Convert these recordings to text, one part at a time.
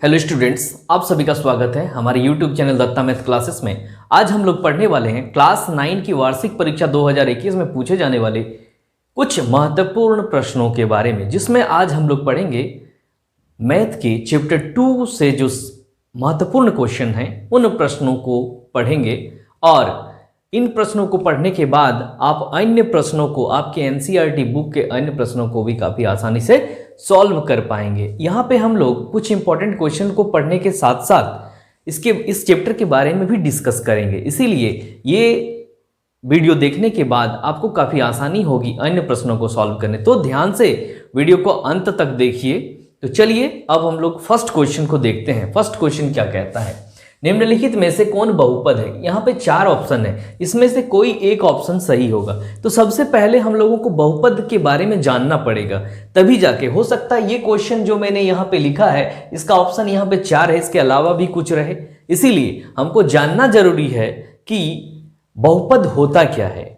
Hello students, आप सभी का स्वागत है हमारे YouTube channel Datta math classes में। आज हम लोग पढ़ने वाले हैं क्लास 9 की वार्षिक परीक्षा 2021 में पूछे जाने वाले कुछ महत्वपूर्ण प्रश्नों के बारे में, जिसमें आज हम लोग पढ़ेंगे मैथ के चैप्टर 2 से जो महत्वपूर्ण क्वेश्चन हैं उन प्रश्नों को पढ़ेंगे। और इन प्रश्नों को पढ़ने के बाद आप अन्य प्रश्नों को, आपके एनसीईआरटी बुक के अन्य प्रश्नों को भी काफ़ी आसानी से सॉल्व कर पाएंगे। यहाँ पे हम लोग कुछ इंपॉर्टेंट क्वेश्चन को पढ़ने के साथ साथ इस चैप्टर के बारे में भी डिस्कस करेंगे। इसीलिए ये वीडियो देखने के बाद आपको काफ़ी आसानी होगी अन्य प्रश्नों को सॉल्व करने। तो ध्यान से वीडियो को अंत तक देखिए। तो चलिए अब हम लोग फर्स्ट क्वेश्चन को देखते हैं। फर्स्ट क्वेश्चन क्या कहता है, निम्नलिखित में से कौन बहुपद है। यहाँ पे 4 ऑप्शन है, इसमें से कोई एक ऑप्शन सही होगा। तो सबसे पहले हम लोगों को बहुपद के बारे में जानना पड़ेगा, तभी जाके हो सकता है ये क्वेश्चन जो मैंने यहाँ पे लिखा है इसका ऑप्शन यहाँ पे 4 है, इसके अलावा भी कुछ रहे। इसीलिए हमको जानना जरूरी है कि बहुपद होता क्या है।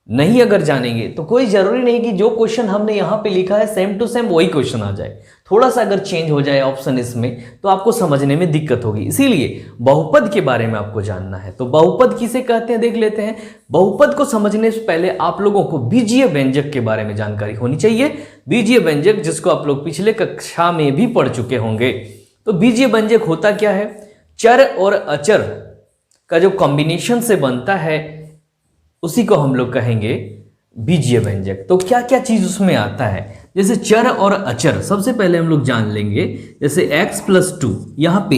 नहीं अगर जानेंगे तो कोई जरूरी नहीं कि जो क्वेश्चन हमने यहाँ पे लिखा है सेम टू सेम वही क्वेश्चन आ जाए। थोड़ा सा अगर चेंज हो जाए ऑप्शन इसमें तो आपको समझने में दिक्कत होगी। इसीलिए बहुपद के बारे में आपको जानना है। तो बहुपद किसे कहते हैं देख लेते हैं। बहुपद को समझने से पहले आप लोगों को बीजीय व्यंजक के बारे में जानकारी होनी चाहिए। बीजीय व्यंजक जिसको आप लोग पिछले कक्षा में भी पढ़ चुके होंगे। तो बीजीय व्यंजक होता क्या है, चर और अचर का जो कॉम्बिनेशन से बनता है उसी को हम लोग कहेंगे बीजीय व्यंजक। तो क्या क्या चीज उसमें आता है, जैसे चर और अचर सबसे पहले हम लोग जान लेंगे। जैसे x+2 यहाँ पे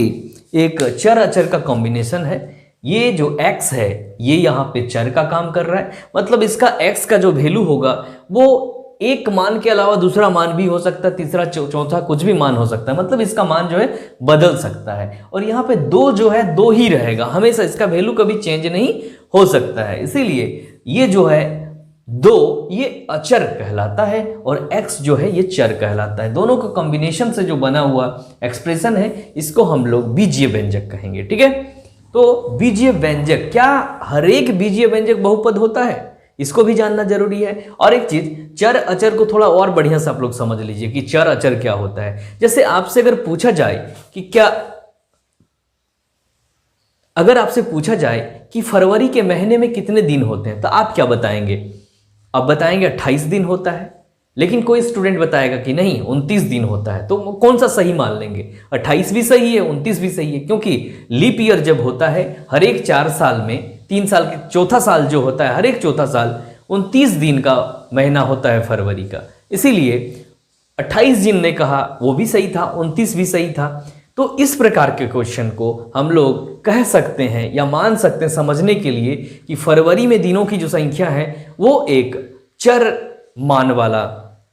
एक चर अचर का कॉम्बिनेशन है। ये जो x है ये यहाँ पे चर का काम कर रहा है, मतलब इसका x का जो वैल्यू होगा वो एक मान के अलावा दूसरा मान भी हो सकता है, तीसरा चौथा कुछ भी मान हो सकता है, मतलब इसका मान जो है बदल सकता है। और यहाँ पे 2 जो है 2 ही रहेगा हमेशा, इसका वैल्यू कभी चेंज नहीं हो सकता है। इसीलिए ये जो है 2 ये अचर कहलाता है और x जो है ये चर कहलाता है। दोनों का कॉम्बिनेशन से जो बना हुआ एक्सप्रेशन है इसको हम लोग बीजीय व्यंजक कहेंगे। ठीक है, तो बीजीय व्यंजक, क्या हर एक बीजीय व्यंजक बहुपद होता है, इसको भी जानना जरूरी है। और एक चीज, चर अचर को थोड़ा और बढ़िया से आप लोग समझ लीजिए कि चर अचर क्या होता है। जैसे आपसे अगर पूछा जाए कि क्या, अगर आपसे पूछा जाए कि फरवरी के महीने में कितने दिन होते हैं तो आप क्या बताएंगे। आप बताएंगे 28 दिन होता है, लेकिन कोई स्टूडेंट बताएगा कि नहीं 29 दिन होता है। तो कौन सा सही मान लेंगे, 28 भी सही है 29 भी सही है, क्योंकि लीप ईयर जब होता है हर एक 4 साल में, 3 साल के चौथा साल जो होता है, हर एक चौथा साल 29 दिन का महीना होता है फरवरी का। इसीलिए 28 जिनने कहा वो भी सही था, 29 भी सही था। तो इस प्रकार के क्वेश्चन को हम लोग कह सकते हैं या मान सकते हैं समझने के लिए कि फरवरी में दिनों की जो संख्या है वो एक चर मान वाला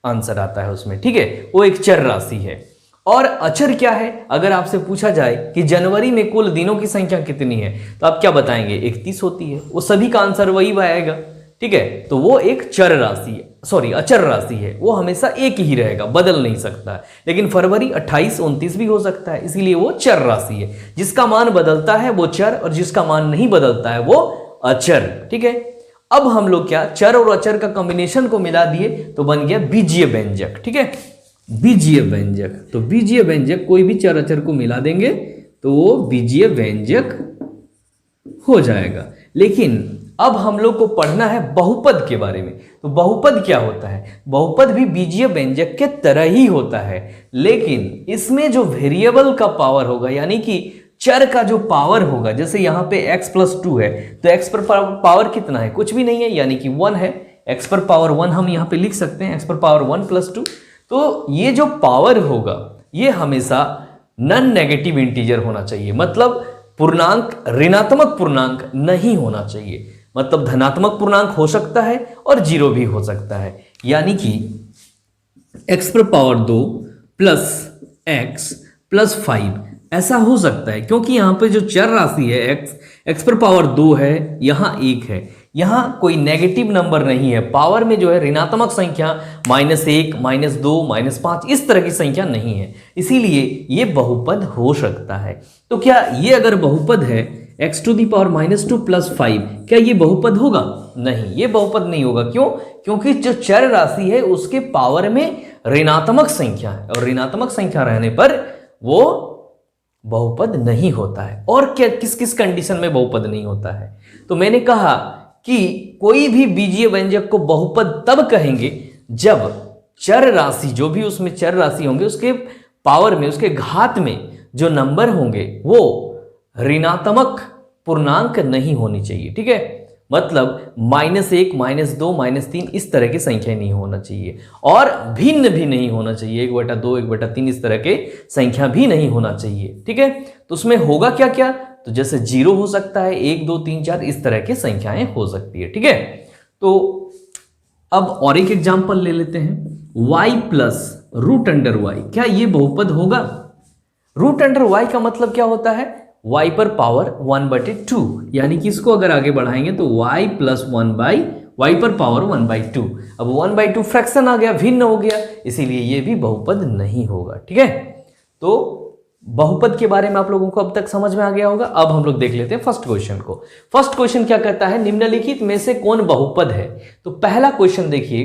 आंसर आता है उसमें। ठीक है, वो एक चर राशि है। और अचर क्या है, अगर आपसे पूछा जाए कि जनवरी में कुल दिनों की संख्या कितनी है तो आप क्या बताएंगे 31 होती है, वो सभी का आंसर वही आएगा। ठीक है, तो वो एक चर राशि है, सॉरी अचर राशि है, वो हमेशा एक ही रहेगा, बदल नहीं सकता है। लेकिन फरवरी 28 29 भी हो सकता है, इसीलिए वो चर राशि है। जिसका मान बदलता है वो चर और जिसका मान नहीं बदलता है वो अचर। ठीक है, अब हम लोग क्या, चर और अचर का कॉम्बिनेशन को मिला दिए तो बन गया बीजीय व्यंजक। ठीक है, बीजीय व्यंजक, तो बीजीय व्यंजक कोई भी चर अचर को मिला देंगे तो वो बीजीय व्यंजक हो जाएगा। लेकिन अब हम लोग को पढ़ना है बहुपद के बारे में। तो बहुपद क्या होता है, बहुपद भी बीजीय व्यंजक के तरह ही होता है, लेकिन इसमें जो वेरिएबल का पावर होगा, यानी कि चर का जो पावर होगा, जैसे यहाँ पे x+2 है तो x पर पावर कितना है, कुछ भी नहीं है, यानी कि 1 है। x पर पावर 1 हम यहाँ पे लिख सकते हैं, x पर पावर 1+2। तो ये जो पावर होगा ये हमेशा नॉन नेगेटिव इंटीजर होना चाहिए, मतलब पूर्णांक, ऋणात्मक पूर्णांक नहीं होना चाहिए। मतलब धनात्मक पूर्णांक हो सकता है और 0 भी हो सकता है, यानी कि x पर पावर 2 प्लस x प्लस 5 ऐसा हो सकता है, क्योंकि यहाँ पे जो चर राशि है x पर पावर 2 है, यहाँ 1 है, यहाँ कोई नेगेटिव नंबर नहीं है। पावर में जो है ऋणात्मक संख्या -1 -2 -5 इस तरह की संख्या नहीं है, इसीलिए ये बहुपद हो सकता है। तो क्या ये अगर बहुपद है x⁻² + 5, क्या ये बहुपद होगा? नहीं, ये बहुपद नहीं होगा। क्यों? क्योंकि जो चर राशि है उसके पावर में ऋणात्मक संख्या है और ऋणात्मक संख्या रहने पर वो बहुपद नहीं होता है। और क्या किस किस कंडीशन में बहुपद नहीं होता है? तो मैंने कहा कि कोई भी बीजीय व्यंजक को बहुपद तब कहेंगे जब चर राशि, जो भी उसमें चर राशि होंगे, उसके पावर में, उसके घात में जो नंबर होंगे वो ऋणात्मक पूर्णांक नहीं होनी चाहिए। ठीक है, मतलब -1, -2, -3 इस तरह की संख्या नहीं होना चाहिए, और भिन्न भी नहीं होना चाहिए, 1/2, 1/3 इस तरह के संख्या भी नहीं होना चाहिए। ठीक है, तो उसमें होगा क्या क्या? तो जैसे 0 हो सकता है, 1, 2, 3, 4 इस तरह की संख्याएं हो सकती है। ठीक है, तो अब और एक एग्जाम्पल ले लेते हैं, y + √y, क्या ये बहुपद होगा? √y का मतलब क्या होता है? y पर पावर 1/2, यानी कि इसको अगर आगे बढ़ाएंगे तो y + 1/y पर पावर 1/2। अब 1/2 फ्रैक्शन आ गया, भिन्न हो गया, इसीलिए ये भी बहुपद नहीं होगा। ठीक है, तो बहुपद के बारे में आप लोगों को अब तक समझ में आ गया होगा। अब हम लोग देख लेते हैं फर्स्ट क्वेश्चन को। फर्स्ट क्वेश्चन क्या कहता है? निम्नलिखित में से कौन बहुपद है? तो पहला क्वेश्चन देखिए,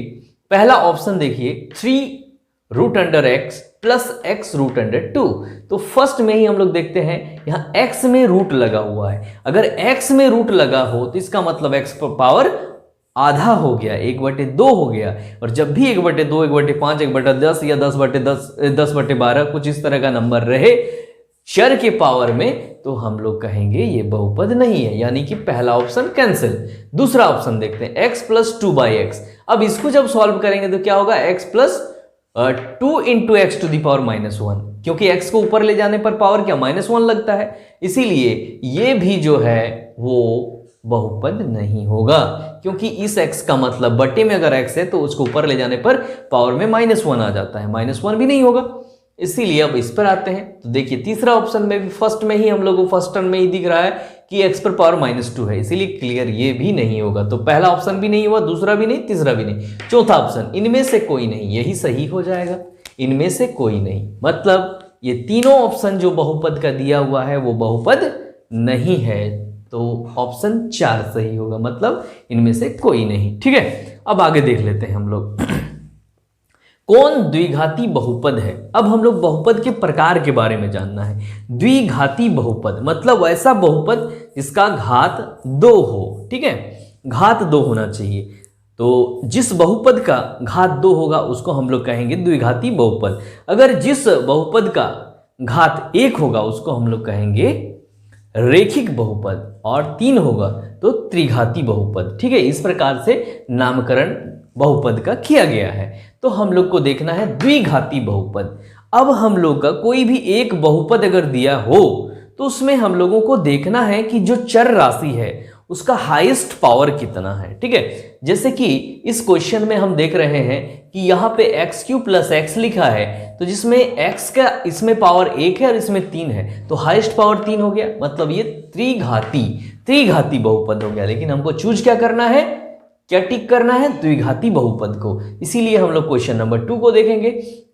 पहला ऑप्शन देखिए, 3√x + x√2। तो फर्स्ट में ही हम लोग देखते हैं, यहां x में रूट लगा हुआ है। अगर x में रूट लगा हो तो इसका मतलब x पर पावर आधा हो गया, 1/2 हो गया। और जब भी 1/2, 1/5, 1/10 या 10/10, 10/12 कुछ इस तरह का नंबर रहे चर के पावर में, तो हम लोग कहेंगे ये बहुपद नहीं है, यानी कि पहला ऑप्शन कैंसिल। दूसरा ऑप्शन देखते हैं, x + 2/x। अब इसको जब सॉल्व करेंगे तो क्या होगा? x + 2 × x⁻⁻1, क्योंकि x को ऊपर ले जाने पर पावर क्या -1 लगता है, इसीलिए ये भी जो है वो बहुपद नहीं होगा, क्योंकि इस x का मतलब बटे में अगर x है तो उसको ऊपर ले जाने पर पावर में -1 आ जाता है, -1 भी नहीं होगा। इसीलिए अब इस पर आते हैं, तो देखिए तीसरा ऑप्शन में भी फर्स्ट में ही हम लोग को फर्स्ट टर्म में ही दिख रहा है कि x पर पावर -2 है, इसीलिए क्लियर ये भी नहीं होगा। तो पहला ऑप्शन भी नहीं हुआ, दूसरा भी नहीं, तीसरा भी नहीं। चौथा ऑप्शन, इनमें से कोई नहीं, यही सही हो जाएगा, इनमें से कोई नहीं। मतलब ये तीनों ऑप्शन जो बहुपद का दिया हुआ है वो बहुपद नहीं है, तो ऑप्शन 4 सही होगा, मतलब इनमें से कोई नहीं। ठीक है, अब आगे देख लेते हैं हम लोग, कौन द्विघाती बहुपद है? अब हम लोग बहुपद के प्रकार के बारे में जानना है। द्विघाती बहुपद मतलब ऐसा बहुपद जिसका घात 2 हो। ठीक है, घात 2 होना चाहिए। तो जिस बहुपद का घात 2 होगा उसको हम लोग कहेंगे द्विघाती बहुपद। अगर जिस बहुपद का घात 1 होगा उसको हम लोग कहेंगे रेखिक बहुपद, और 3 होगा तो त्रिघाती बहुपद। ठीक है, इस प्रकार से नामकरण बहुपद का किया गया है। तो हम लोग को देखना है द्विघाती बहुपद। अब हम लोग का कोई भी एक बहुपद अगर दिया हो तो उसमें हम लोगों को देखना है कि जो चर राशि है उसका हाईएस्ट पावर कितना है। ठीक है, जैसे कि इस क्वेश्चन में हम देख रहे हैं कि यहाँ पे x³ + x लिखा है, तो जिसमें x का इसमें पावर 1 है और इसमें 3 है, तो हाईएस्ट पावर 3 हो गया, मतलब ये त्रिघाती बहुपद हो गया। लेकिन हमको चूज क्या करना है, क्या टिक करना है? द्विघाती बहुपद को। इसीलिए हम लोग क्वेश्चन नंबर 2 को देखेंगे,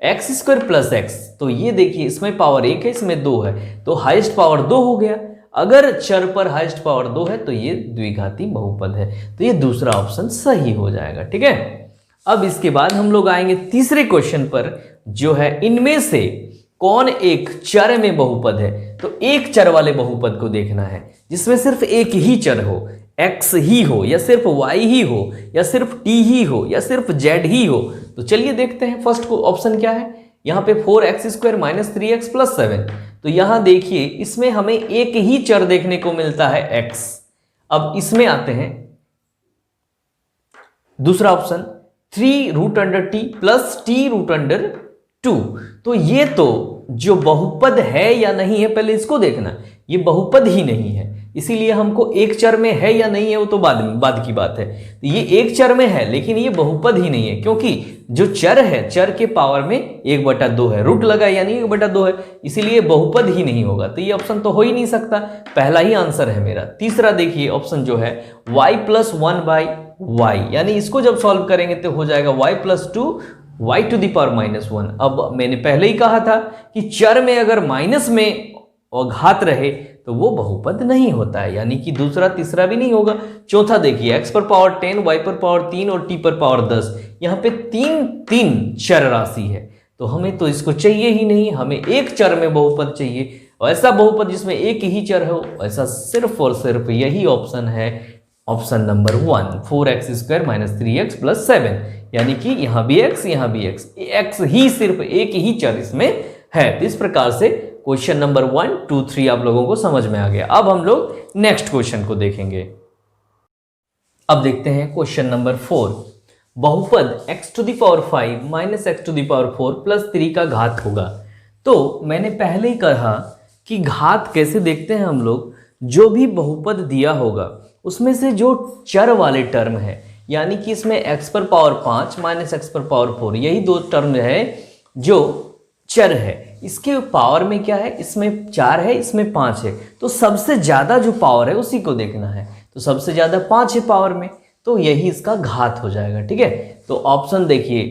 x² + x। तो ये देखिए इसमें पावर 1 है, इसमें 2 है, तो हाईएस्ट पावर 2 हो गया। अगर चर पर हाईएस्ट पावर 2 है तो ये द्विघाती बहुपद है, तो ये दूसरा ऑप्शन सही हो जाएगा। ठीक है, अब इसके बाद हम लोग आएंगे तीसरे क्वेश्चन पर, जो है इनमें से कौन एक चर में बहुपद है? तो एक चर वाले बहुपद को देखना है जिसमें सिर्फ एक ही चर हो, x ही हो या सिर्फ y ही हो या सिर्फ t ही हो या सिर्फ z ही हो। तो चलिए देखते हैं फर्स्ट को ऑप्शन क्या है। यहाँ पे 4x² - 3x + 7। तो यहाँ देखिए इसमें हमें एक ही चर देखने को मिलता है x। अब इसमें आते हैं, दूसरा ऑप्शन 3√t + t√2। तो ये तो जो बहुपद है या नहीं है पहले इसको देखना, ये बहुपद ही नहीं है, इसीलिए हमको एक चर में है या नहीं है वो तो बाद की बात है। तो ये एक चर में है लेकिन ये बहुपद ही नहीं है, क्योंकि जो चर है चर के पावर में 1/2 है, रूट लगा यानी 1/2 है, इसीलिए बहुपद ही नहीं होगा। तो ये ऑप्शन तो हो ही नहीं सकता, पहला ही आंसर है मेरा। तीसरा देखिए ऑप्शन जो है y + 1/y, यानी इसको जब सॉल्व करेंगे तो हो जाएगा y + 2 y⁻⁻1। अब मैंने पहले ही कहा था कि चर में अगर माइनस में और घात रहे तो वो बहुपद नहीं होता है, यानी कि दूसरा तीसरा भी नहीं होगा। चौथा देखिए x पर पावर 10, y पर पावर 3 और t पर पावर 10, यहाँ पे 3 चर राशि है, तो हमें तो इसको चाहिए ही नहीं, हमें एक चर में बहुपद चाहिए। ऐसा बहुपद जिसमें एक ही चर हो, ऐसा सिर्फ और सिर्फ यही ऑप्शन है, ऑप्शन नंबर 1, 4x² - 3x + 7, यानी कि यहाँ भी x, यहाँ भी x ही सिर्फ एक ही चर इसमें है। तो इस प्रकार से क्वेश्चन नंबर 1, 2, 3 आप लोगों को समझ में आ गया। अब हम लोग नेक्स्ट क्वेश्चन को देखेंगे। अब देखते हैं क्वेश्चन नंबर 4, बहुपद x⁵ - x⁴ + 3 का घात होगा। तो मैंने पहले ही कहा कि घात कैसे देखते हैं हम लोग, जो भी बहुपद दिया होगा उसमें से जो चर वाले टर्म है, यानी कि इसमें x⁵ - x⁴ यही दो टर्म है जो चर है। इसके पावर में क्या है, इसमें 4 है, इसमें 5 है, तो सबसे ज्यादा जो पावर है उसी को देखना है। तो सबसे ज्यादा 5 है पावर में, तो यही इसका घात हो जाएगा। ठीक है, तो ऑप्शन देखिए,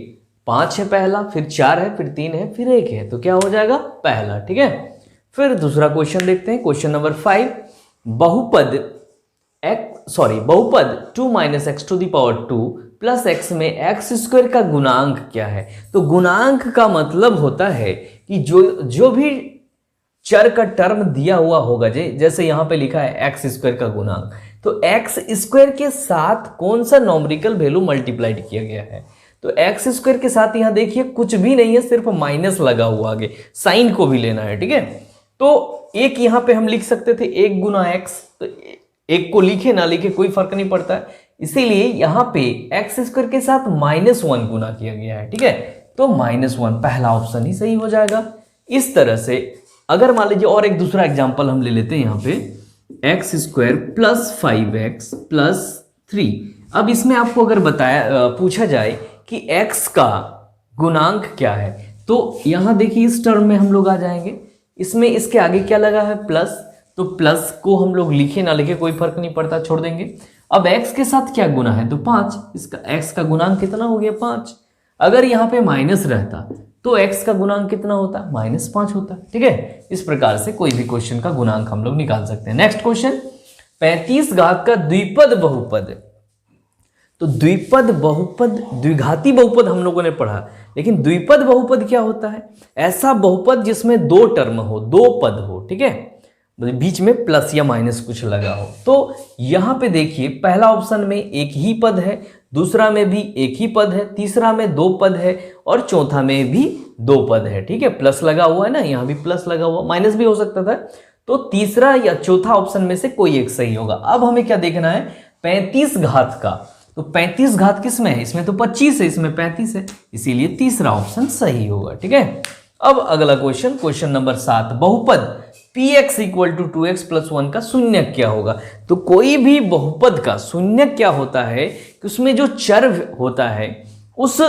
5 है पहला, फिर 4 है, फिर 3 है, फिर 1 है, तो क्या हो जाएगा, पहला। ठीक है, फिर दूसरा क्वेश्चन देखते हैं, क्वेश्चन नंबर 5, बहुपद 2 - x⁴ प्लस x में x² का गुणांक क्या है। तो गुणांक का मतलब होता है कि जो भी चर का टर्म दिया हुआ होगा, जैसे यहां पे लिखा है x² का गुणांक, तो x² के साथ कौन सा नॉमरिकल वैल्यू मल्टीप्लाइड किया गया है। तो x² के साथ यहां देखिए कुछ भी नहीं है, सिर्फ माइनस लगा हुआ, आगे साइन को भी लेना है। ठीक है, तो एक यहां पे हम लिख सकते थे 1 × x, तो एक को लिखे ना लिखे कोई फर्क नहीं पड़ता है, इसीलिए यहां पे x² के साथ -1 गुना किया गया है। ठीक है, तो -1 पहला ऑप्शन ही सही हो जाएगा। इस तरह से अगर मान लीजिए और एक दूसरा एग्जांपल हम ले लेते हैं यहाँ पे, x² + 5x + 3। अब इसमें आपको अगर पूछा जाए कि x का गुणांक क्या है, तो यहां देखिए इस टर्म में हम लोग आ जाएंगे, इसमें इसके आगे क्या लगा है, प्लस, तो प्लस को हम लोग लिखे ना लिखे कोई फर्क नहीं पड़ता, छोड़ देंगे। अब x के साथ क्या गुना है, तो 5, इसका x का गुणांक कितना हो गया, 5। अगर यहाँ पे माइनस रहता तो x का गुणांक कितना होता, -5 होता। ठीक है, इस प्रकार से कोई भी क्वेश्चन का गुणांक हम लोग निकाल सकते हैं। नेक्स्ट क्वेश्चन, 35 घात का द्विपद बहुपद। तो द्विपद बहुपद, द्विघाती बहुपद हम लोगों ने पढ़ा, लेकिन द्विपद बहुपद क्या होता है, ऐसा बहुपद जिसमें 2 टर्म हो, 2 पद हो। ठीक है, बीच में प्लस या माइनस कुछ लगा हो। तो यहां पे देखिए पहला ऑप्शन में एक ही पद है, दूसरा में भी एक ही पद है, तीसरा में 2 पद है, और चौथा में भी 2 पद है। ठीक है, प्लस लगा हुआ है ना, यहां भी प्लस लगा हुआ, माइनस भी हो सकता था। तो तीसरा या चौथा ऑप्शन में से कोई एक सही होगा। अब हमें क्या देखना है, 35 घात का, तो 35 घात किस में है, इसमें तो 25 है, इसमें 35 है, इसीलिए तीसरा ऑप्शन सही होगा। ठीक है, अब अगला क्वेश्चन, क्वेश्चन नंबर 7, बहुपद px = 2x + 1 का शून्य क्या होगा। तो कोई भी बहुपद का शून्य क्या होता है कि उसमें जो चर होता है उस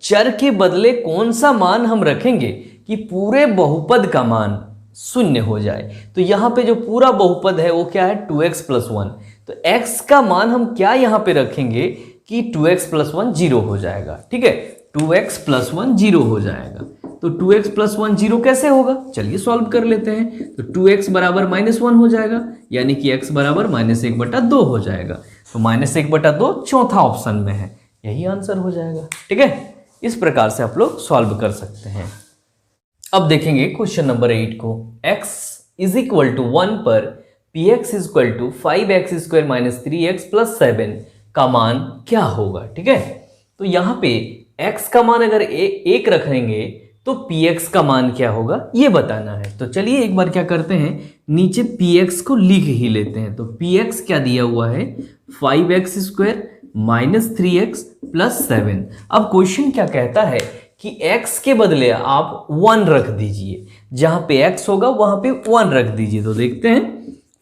चर के बदले कौन सा मान हम रखेंगे कि पूरे बहुपद का मान शून्य हो जाए। तो यहां पे जो पूरा बहुपद है वो क्या है, 2x + 1, तो x का मान हम क्या यहां पे रखेंगे कि 2x + 1 0 हो जाएगा। ठीक है, 2x + 1 0 हो जाएगा। तो 2x + 1 0 कैसे होगा, चलिए सॉल्व कर लेते हैं। तो 2x = -1 हो जाएगा, यानी कि x = -1/2 हो जाएगा। तो -1/2 चौथा ऑप्शन में है, यही आंसर हो जाएगा। ठीक है, इस प्रकार से आप लोग सॉल्व कर सकते हैं। अब देखेंगे क्वेश्चन नंबर 8 को, x = 1 पर px = 5x² - 3x + 7 का मान क्या होगा। ठीक है, तो यहां पे x का मान अगर 1 रखेंगे तो px का मान क्या होगा ये बताना है। तो चलिए एक बार क्या करते हैं, नीचे px को लिख ही लेते हैं। तो px क्या दिया हुआ है, 5x² - 3x + 7। अब क्वेश्चन क्या कहता है कि x के बदले आप 1 रख दीजिए, जहां पे x होगा वहां पे 1 रख दीजिए। तो देखते हैं,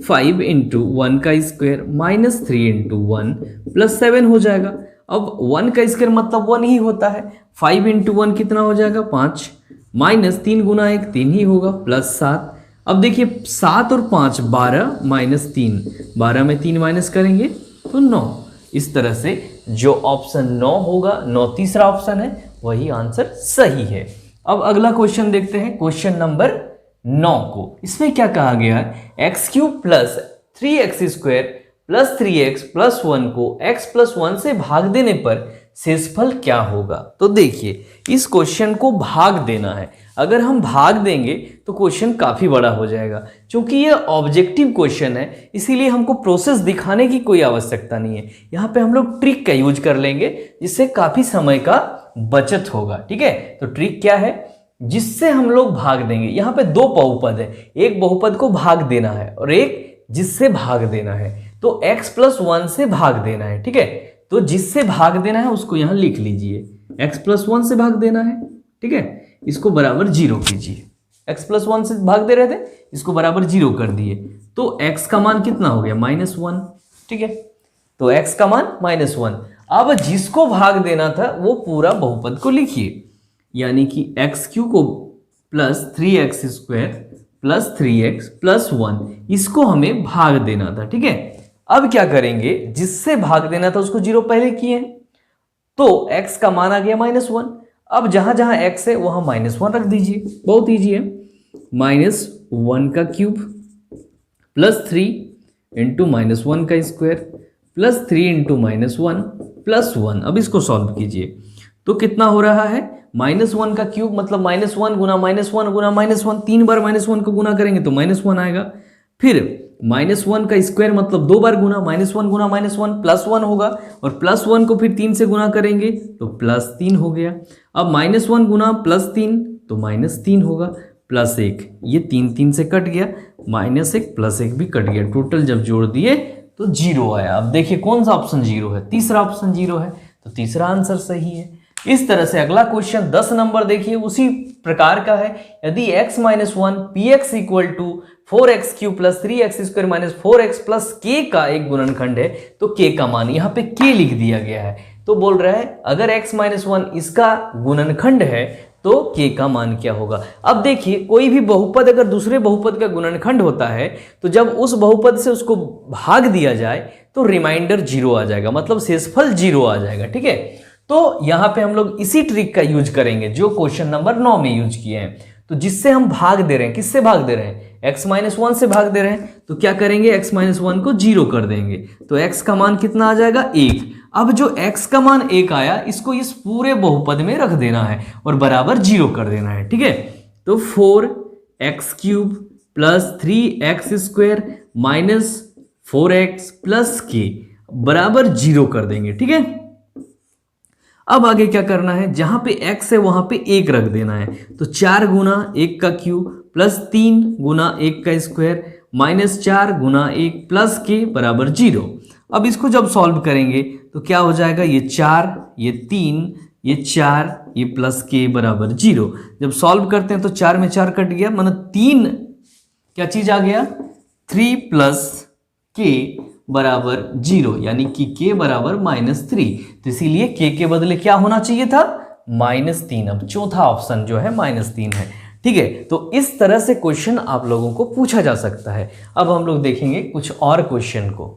5 × 1 का स्क्वायर - 3 × 1 + 7 हो जाएगा। अब 1 का स्क्वायर मतलब 1 ही होता है, 5 × 1 कितना हो जाएगा, 5, -3 × 1 3 ही होगा, +7। अब देखिए 7 और 5 12 - 3, 12 में 3 माइनस करेंगे तो 9। इस तरह से जो ऑप्शन 9 होगा, 9 तीसरा ऑप्शन है, वही आंसर सही है। अब अगला क्वेश्चन देखते हैं, क्वेश्चन नंबर 9 को। इसमें क्या कहा गया है, x³ + 3x² + 3x + 1 को x + 1 से भाग देने पर शेषफल क्या होगा। तो देखिए इस क्वेश्चन को भाग देना है, अगर हम भाग देंगे तो क्वेश्चन काफ़ी बड़ा हो जाएगा। क्योंकि ये ऑब्जेक्टिव क्वेश्चन है इसीलिए हमको प्रोसेस दिखाने की कोई आवश्यकता नहीं है, यहाँ पे हम लोग ट्रिक का यूज कर लेंगे जिससे काफ़ी समय का बचत होगा। ठीक है, तो ट्रिक क्या है, जिससे हम लोग भाग देंगे। यहाँ पे दो बहुपद है, एक बहुपद को भाग देना है और एक जिससे भाग देना है। तो x+1 से भाग देना है। ठीक है, तो जिससे भाग देना है उसको यहां लिख लीजिए, x+1 से भाग देना है। ठीक है, इसको बराबर 0 कीजिए, x+1 से भाग दे रहे थे, इसको बराबर 0 कर दिए, तो x का मान कितना हो गया, -1। ठीक है, तो x का मान -1। अब जिसको भाग देना था वो पूरा बहुपद को लिखिए, यानी कि x³ को +3x² +3x+1, इसको हमें भाग देना था। ठीक है, अब क्या करेंगे, जिससे भाग देना था उसको 0 पहले किए हैं, तो x का मान आ गया -1। अब जहां जहां x है वहां -1 रख दीजिए, बहुत ईजी है। -1³ +3 इंटू -1 का स्क्वायर +3 इंटू -1 +1। अब इसको सॉल्व कीजिए तो कितना हो रहा है, -1 का क्यूब मतलब -1 गुना -1 गुना -1, 3 बार -1 को गुना करेंगे तो -1 आएगा। फिर -1 का स्क्वायर मतलब 2 बार गुना, -1 गुना -1 +1 होगा, और +1 को फिर 3 से गुना करेंगे तो +3 हो गया। अब -1 गुना +3 तो -3 होगा, +1, ये 3 से कट गया, -1 +1 भी कट गया, टोटल जब जोड़ दिए तो 0 आया। अब देखिए कौन सा ऑप्शन 0 है, तीसरा ऑप्शन 0 है, तो तीसरा आंसर सही है। इस तरह से अगला क्वेश्चन 10 नंबर देखिए, उसी प्रकार का है। यदि x-1 px = 4x³ + 3x² - 4x + k का एक गुणनखंड है तो k का मान, यहाँ पे k लिख दिया गया है, तो बोल रहा है अगर x-1 इसका गुणनखंड है तो k का मान क्या होगा। अब देखिए कोई भी बहुपद अगर दूसरे बहुपद का गुणनखंड होता है तो जब उस बहुपद से उसको भाग दिया जाए तो रिमाइंडर 0 आ जाएगा, मतलब शेषफल 0 आ जाएगा। ठीक है, तो यहां पे हम लोग इसी ट्रिक का यूज करेंगे जो क्वेश्चन नंबर 9 में यूज किए हैं। तो जिससे हम भाग दे रहे हैं, किससे भाग दे रहे हैं, x-1 से भाग दे रहे हैं, तो क्या करेंगे, x-1 को 0 कर देंगे, तो x का मान कितना आ जाएगा, 1। अब जो x का मान 1 आया इसको इस पूरे बहुपद में रख देना है और बराबर 0 कर देना है। ठीक है, तो 4x³ + 3x² - 4x + k बराबर 0 कर देंगे। ठीक है, अब आगे क्या करना है, जहां पे x है वहां पे 1 रख देना है, तो 4 गुना 1 का क्यूब +3 गुना 1 का स्क्वायर -4 गुना 1 + k बराबर 0। अब इसको जब सॉल्व करेंगे तो क्या हो जाएगा, ये 4 ये 3 ये 4 ये +k बराबर 0। जब सॉल्व करते हैं तो 4 में 4 कट गया, मतलब 3 क्या चीज आ गया, 3 + k बराबर 0, यानी कि k बराबर -3, तो इसीलिए k के बदले क्या होना चाहिए था, -3। अब चौथा ऑप्शन जो है -3 है। ठीक है, तो इस तरह से क्वेश्चन आप लोगों को पूछा जा सकता है। अब हम लोग देखेंगे कुछ और क्वेश्चन को।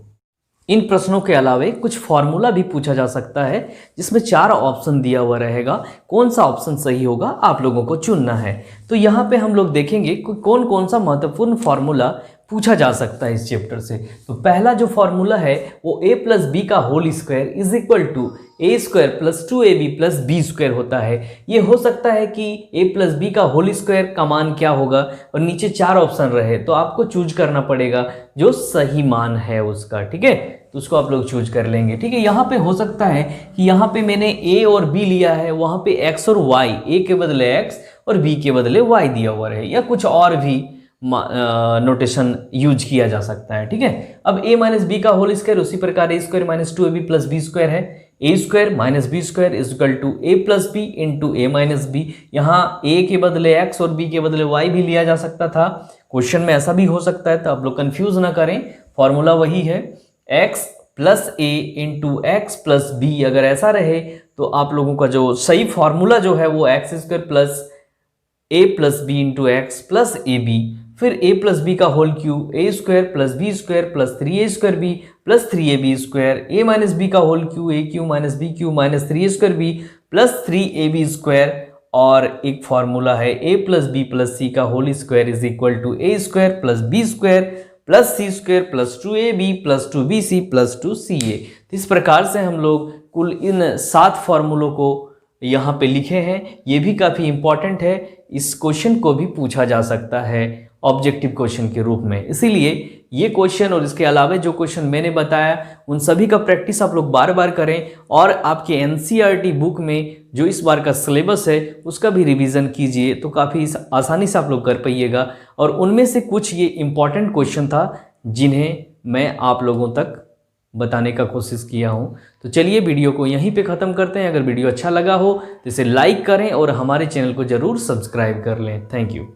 इन प्रश्नों के अलावे कुछ फॉर्मूला भी पूछा जा सकता है जिसमें 4 ऑप्शन दिया हुआ रहेगा, कौन सा ऑप्शन सही होगा आप लोगों को चुनना है। तो यहाँ पे हम लोग देखेंगे कौन कौन सा महत्वपूर्ण फॉर्मूला पूछा जा सकता है इस चैप्टर से। तो पहला जो फॉर्मूला है वो a + b का whole square = a² + 2ab + b² होता है। ये हो सकता है कि a + b का होल स्क्वायर का मान क्या होगा, और नीचे 4 ऑप्शन रहे तो आपको चूज करना पड़ेगा जो सही मान है उसका। ठीक है, तो उसको आप लोग चूज कर लेंगे। ठीक है, यहाँ पे हो सकता है कि यहाँ पे मैंने a और b लिया है, वहाँ पे x और y, a के बदले x और b के बदले y दिया हुआ रहे, या कुछ और भी नोटेशन यूज किया जा सकता है। ठीक है, अब a - b का होल स्क्वायर उसी प्रकार a² - 2ab + b² है, a² - b² = a + b into a - b। यहाँ a के बदले x और b के बदले y भी लिया जा सकता था, क्वेश्चन में ऐसा भी हो सकता है, तो आप लोग कंफ्यूज ना करें, फॉर्मूला वही है x + a into x + b। अगर ऐसा रहे तो आप लोगों का जो सही फॉर्मूला जो है वो x² + a + b into x + ab, फिर a + b का whole cube a² + b² + 3a² b + 3ab², a - b का whole cube a³ - b³ - 3a² b + 3ab², और एक फॉर्मूला है a + b + c का whole square = a² + b² + c² + 2ab + 2bc + 2ca। इस प्रकार से हम लोग कुल इन 7 फॉर्मूलों को यहाँ पे लिखे हैं। ये भी काफ़ी इम्पॉर्टेंट है, इस क्वेश्चन को भी पूछा जा सकता है ऑब्जेक्टिव क्वेश्चन के रूप में। इसीलिए ये क्वेश्चन और इसके अलावा जो क्वेश्चन मैंने बताया उन सभी का प्रैक्टिस आप लोग बार बार करें, और आपके एनसीईआरटी बुक में जो इस बार का सिलेबस है उसका भी रिवीजन कीजिए, तो काफ़ी आसानी से आप लोग कर पाइएगा। और उनमें से कुछ ये इम्पॉर्टेंट क्वेश्चन था जिन्हें मैं आप लोगों तक बताने का कोशिश किया हूँ। तो चलिए वीडियो को यहीं पे ख़त्म करते हैं। अगर वीडियो अच्छा लगा हो तो इसे लाइक करें और हमारे चैनल को ज़रूर सब्सक्राइब कर लें। Thank you.